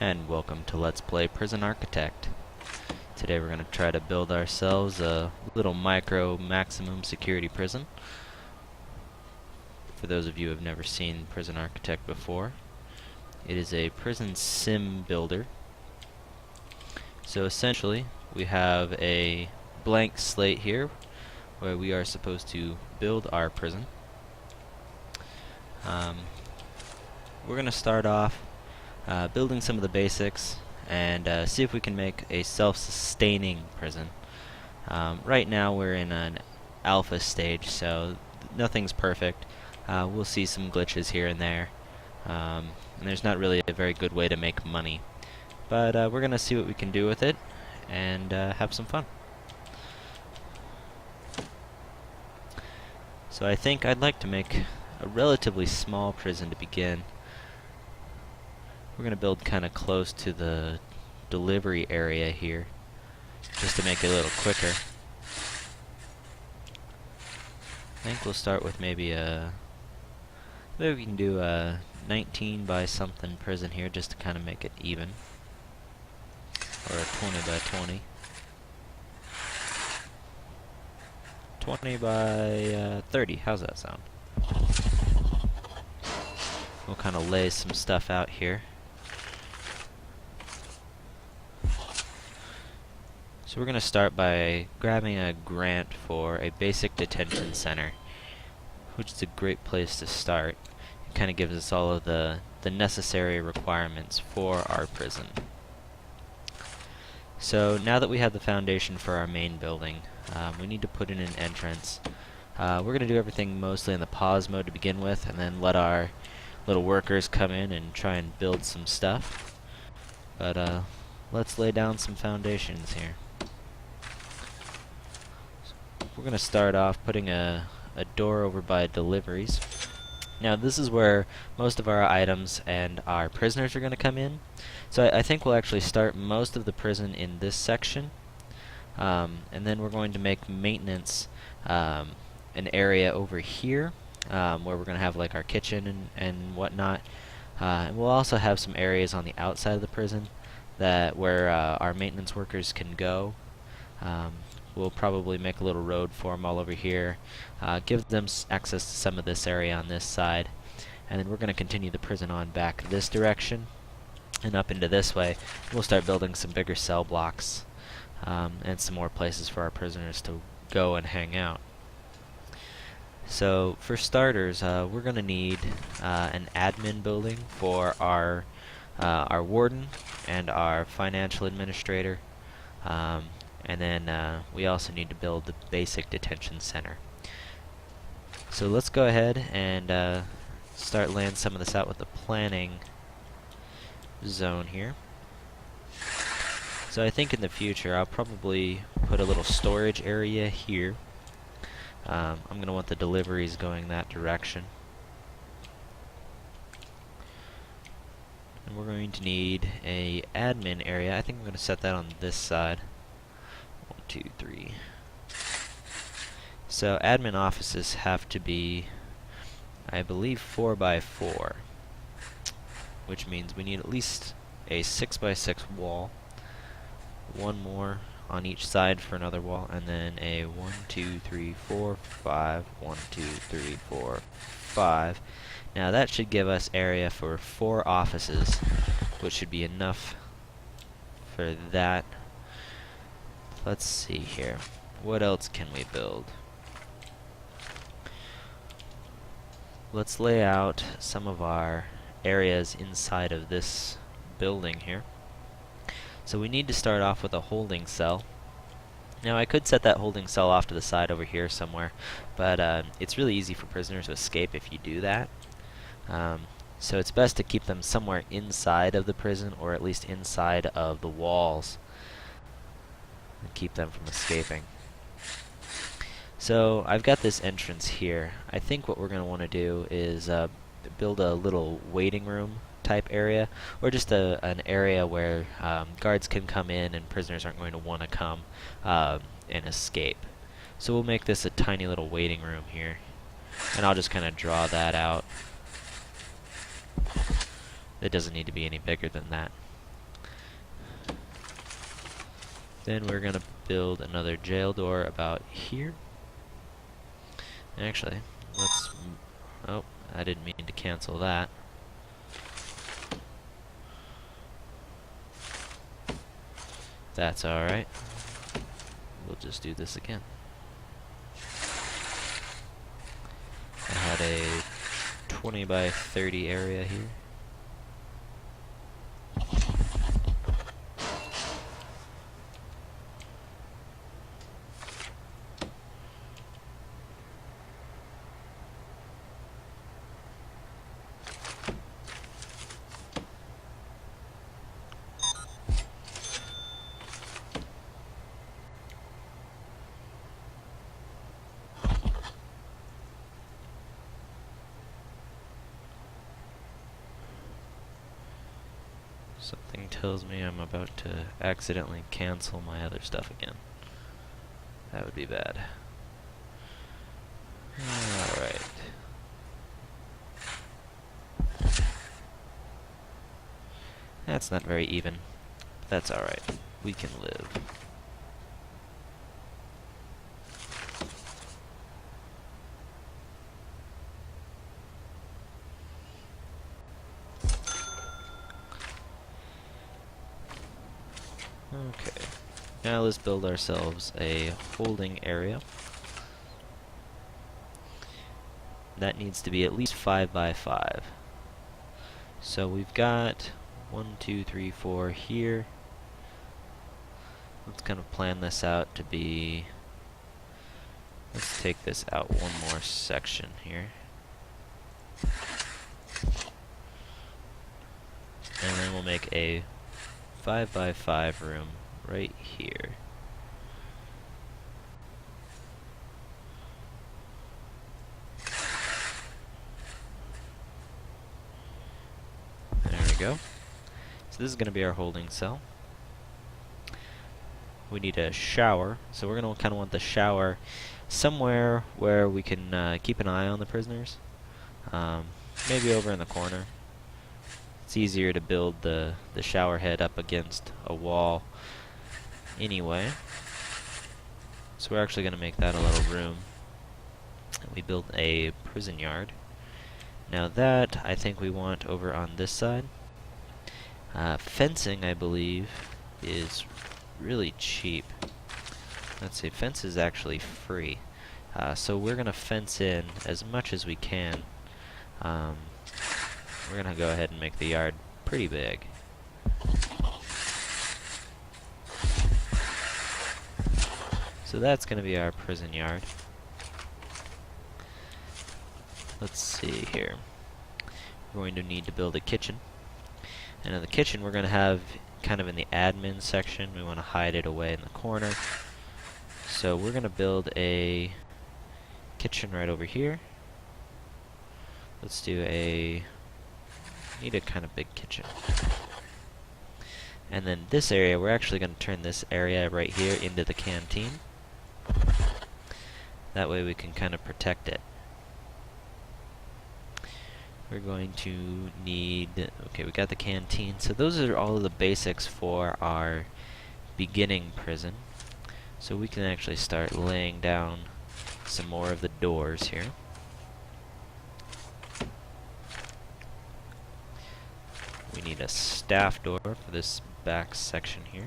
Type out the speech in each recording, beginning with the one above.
And welcome to Let's Play Prison Architect. Today we're going to try to build ourselves a little micro maximum security prison. For those of you who have never seen Prison Architect before, it is a prison sim builder. So essentially we have a blank slate here where we are supposed to build our prison. We're going to start off building some of the basics and see if we can make a self-sustaining prison. Right now we're in an alpha stage, so nothing's perfect. We'll see some glitches here and there, and there's not really a very good way to make money. But we're going to see what we can do with it and have some fun. So I think I'd like to make a relatively small prison to begin. We're going to build kind of close to the delivery area here, just to make it a little quicker. I think we'll start with maybe we can do a 19 by something prison here, just to kind of make it even, or a 20 by 20. 20 by 30, how's that sound? We'll kind of lay some stuff out here. So we're going to start by grabbing a grant for a basic detention center, which is a great place to start. It kind of gives us all of the necessary requirements for our prison. So now that we have the foundation for our main building, we need to put in an entrance. We're going to do everything mostly in the pause mode to begin with, and then let our little workers come in and try and build some stuff. But let's lay down some foundations here. We're going to start off putting a door over by deliveries. Now this is where most of our items and our prisoners are going to come in. So I think we'll actually start most of the prison in this section. And then we're going to make maintenance an area over here, where we're going to have like our kitchen and whatnot. And we'll also have some areas on the outside of the prison where our maintenance workers can go. We'll probably make a little road for them all over here, give them access to some of this area on this side, and then we're going to continue the prison on back this direction and up into this way. We'll start building some bigger cell blocks and some more places for our prisoners to go and hang out. So for starters, we're going to need an admin building for our warden and our financial administrator. And then we also need to build the basic detention center. So let's go ahead and start laying some of this out with the planning zone here. So I think in the future I'll probably put a little storage area here. I'm going to want the deliveries going that direction. And we're going to need a admin area. I think I'm going to set that on this side. 1, 2, 3. So admin offices have to be, I believe, 4 by 4, which means we need at least a 6 by 6 wall, one more on each side for another wall, and then a 1, 2, 3, 4, 5, 1, 2, 3, 4, 5. Now that should give us area for 4 offices, which should be enough for that. Let's see here. What else can we build? Let's lay out some of our areas inside of this building here. So we need to start off with a holding cell. Now I could set that holding cell off to the side over here somewhere, but it's really easy for prisoners to escape if you do that. So it's best to keep them somewhere inside of the prison, or at least inside of the walls, and keep them from escaping. So I've got this entrance here. I think what we're going to want to do is build a little waiting room type area, or just an area where guards can come in and prisoners aren't going to want to come and escape. So we'll make this a tiny little waiting room here, and I'll just kind of draw that out. It doesn't need to be any bigger than that. Then we're gonna build another jail door about here. Actually, oh, I didn't mean to cancel that. That's alright. We'll just do this again. I had a 20 by 30 area here. Something tells me I'm about to accidentally cancel my other stuff again. That would be bad. Alright. That's not very even. But that's alright. We can live. Okay. Now let's build ourselves a holding area. That needs to be at least 5 by 5. So we've got 1, 2, 3, 4 here. Let's kind of plan this out to be... Let's take this out one more section here. And then we'll make a 5 by 5 room right here. There we go. So this is going to be our holding cell. We need a shower, so we're going to kind of want the shower somewhere where we can keep an eye on the prisoners. Maybe over in the corner. It's easier to build the shower head up against a wall anyway. So we're actually going to make that a little room. We built a prison yard. Now that I think we want over on this side. Fencing, I believe, is really cheap. Let's see, fence is actually free. So we're going to fence in as much as we can. We're going to go ahead and make the yard pretty big. So that's going to be our prison yard. Let's see here. We're going to need to build a kitchen. And in the kitchen we're going to have kind of in the admin section. We want to hide it away in the corner. So we're going to build a kitchen right over here. Let's do need a kind of big kitchen. And then this area, we're actually going to turn this area right here into the canteen. That way we can kind of protect it. We're going to need, okay, we got the canteen. So those are all of the basics for our beginning prison. So we can actually start laying down some more of the doors here. We need a staff door for this back section here.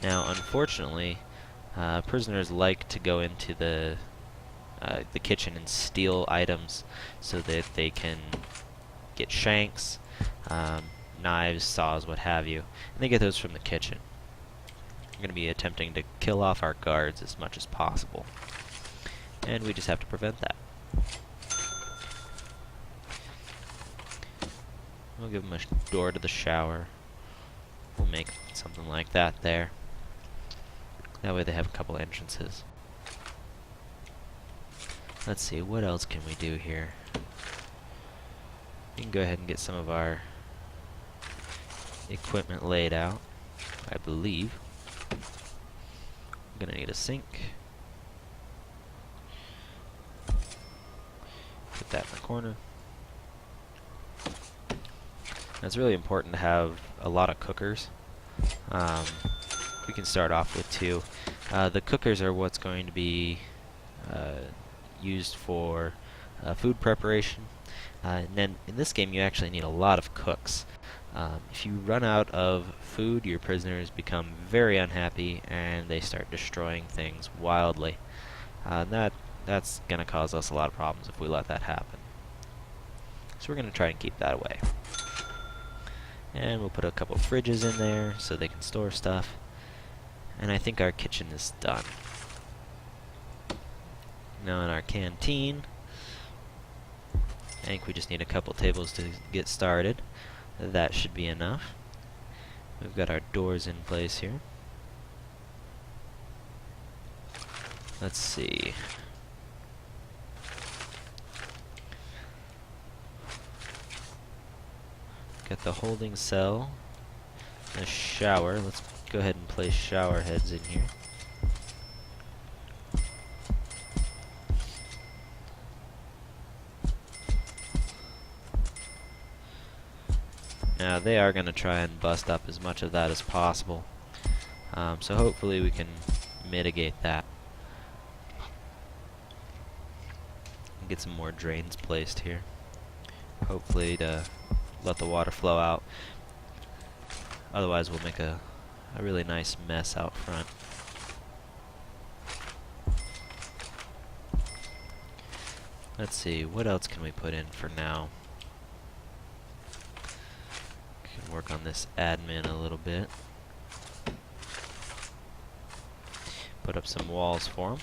Now, unfortunately, prisoners like to go into the kitchen and steal items so that they can get shanks, knives, saws, what have you. And they get those from the kitchen. We're going to be attempting to kill off our guards as much as possible. And we just have to prevent that. We'll give them a door to the shower. We'll make something like that there. That way they have a couple entrances. Let's see, what else can we do here? We can go ahead and get some of our equipment laid out, I believe. I'm gonna need a sink. Put that in the corner. It's really important to have a lot of cookers. Um, we can start off with 2. The cookers are what's going to be used for food preparation. And then in this game you actually need a lot of cooks. If you run out of food, your prisoners become very unhappy and they start destroying things wildly. That's going to cause us a lot of problems if we let that happen. So we're going to try and keep that away. And we'll put a couple fridges in there so they can store stuff. And I think our kitchen is done. Now in our canteen, I think we just need a couple tables to get started. That should be enough. We've got our doors in place here. Let's see. Got the holding cell, a shower. Let's go ahead and place shower heads in here. Now they are going to try and bust up as much of that as possible. So hopefully we can mitigate that. Get some more drains placed here. Hopefully to let the water flow out. Otherwise we'll make a really nice mess out front. Let's see, what else can we put in for now? Can work on this admin a little bit. Put up some walls for them.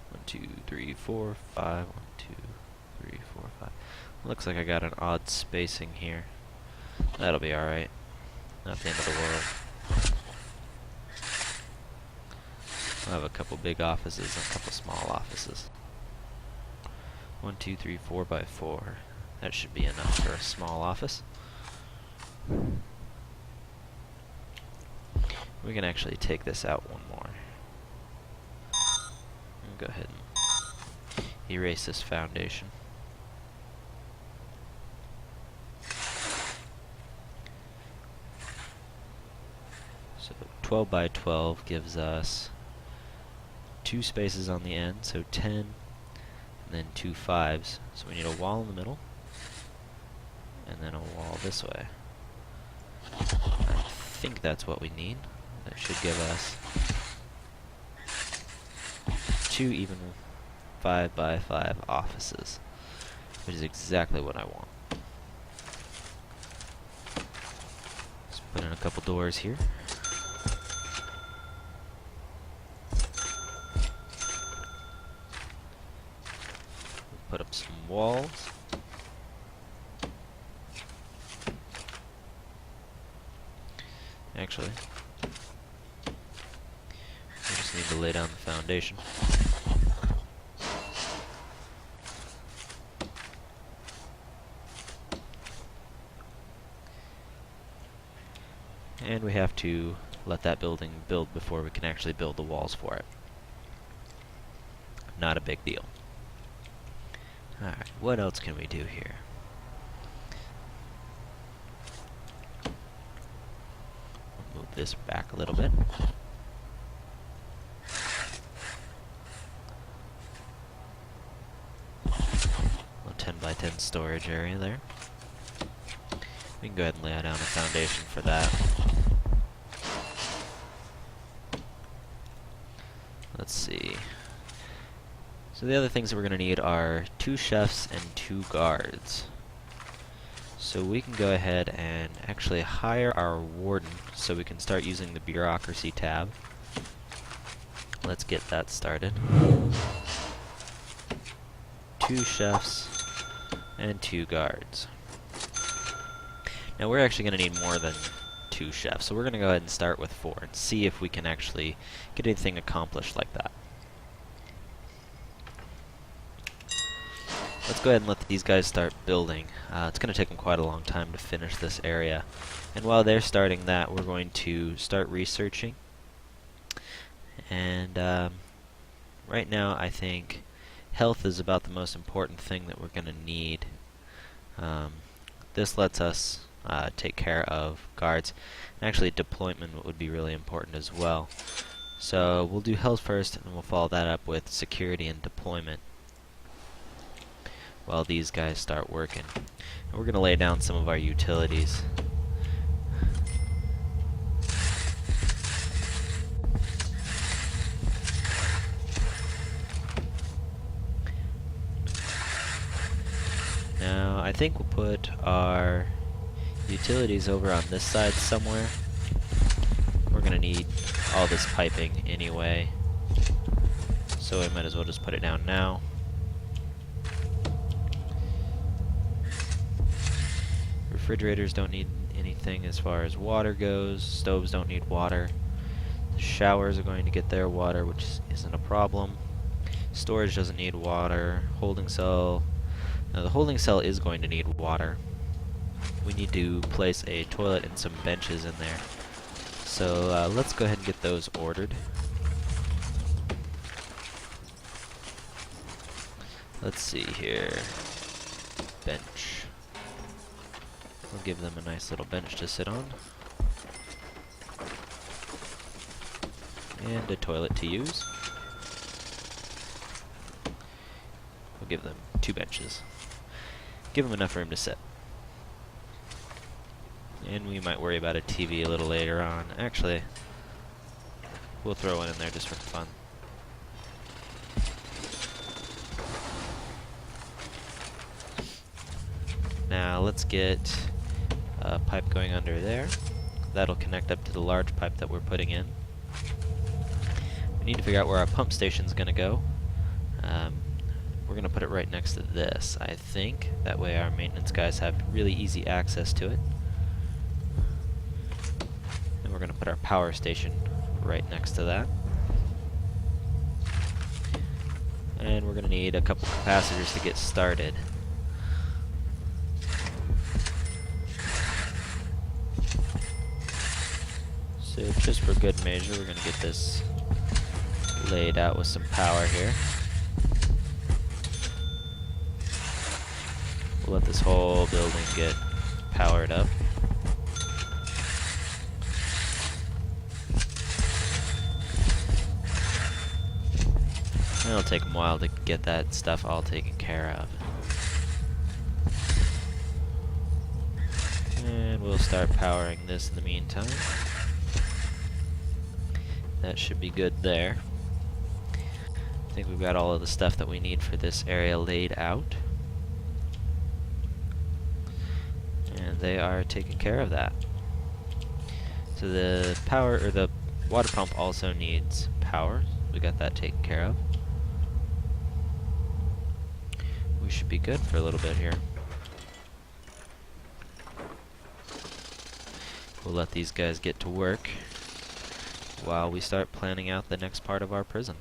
1, 2, 3, 4, 5. 1, 2, 3, 4, 5. Looks like I got an odd spacing here. That'll be alright. Not the end of the world. I'll have a couple big offices and a couple small offices. 1, 2, 3, 4 by 4. That should be enough for a small office. We can actually take this out one more. Go ahead and erase this foundation. So 12 by 12 gives us 2 spaces on the end, so 10, and then 2 5s. So we need a wall in the middle, and then a wall this way. I think that's what we need. That should give us 2 even 5 by 5 offices, which is exactly what I want. Let's put in a couple doors here. Put up some walls. Actually, we just need to lay down the foundation. And we have to let that building build before we can actually build the walls for it. Not a big deal. Alright, what else can we do here? We'll move this back a little bit. A 10 by 10 storage area there. We can go ahead and lay down a foundation for that. Let's see. So the other things that we're going to need are 2 chefs and 2 guards. So we can go ahead and actually hire our warden so we can start using the bureaucracy tab. Let's get that started. 2 chefs and 2 guards. Now we're actually going to need more than 2 chefs, so we're going to go ahead and start with 4 and see if we can actually get anything accomplished like that. Let's go ahead and let these guys start building. It's going to take them quite a long time to finish this area. And while they're starting that, we're going to start researching. And right now I think health is about the most important thing that we're going to need. This lets us take care of guards. And actually, deployment would be really important as well. So we'll do health first, and we'll follow that up with security and deployment while these guys start working. And we're going to lay down some of our utilities. Now, I think we'll put our utilities over on this side somewhere. We're going to need all this piping anyway, so I might as well just put it down now. Refrigerators don't need anything as far as water goes. Stoves don't need water. The showers are going to get their water, which isn't a problem. Storage doesn't need water. Holding cell. Now the holding cell is going to need water. We need to place a toilet and some benches in there. So let's go ahead and get those ordered. Let's see here. Bench. We'll give them a nice little bench to sit on. And a toilet to use. We'll give them 2 benches. Give them enough room to sit. And we might worry about a TV a little later on. Actually, we'll throw one in there just for fun. Now let's get a pipe going under there. That'll connect up to the large pipe that we're putting in. We need to figure out where our pump station's going to go. We're going to put it right next to this, I think. That way our maintenance guys have really easy access to it. And we're going to put our power station right next to that. And we're going to need a couple capacitors to get started. So just for good measure, we're going to get this laid out with some power here. We'll let this whole building get powered up. It'll take a while to get that stuff all taken care of. And we'll start powering this in the meantime. That should be good there. I think we've got all of the stuff that we need for this area laid out. And they are taking care of that. So the power, or the water pump also needs power. We got that taken care of. We should be good for a little bit here. We'll let these guys get to work while we start planning out the next part of our prison.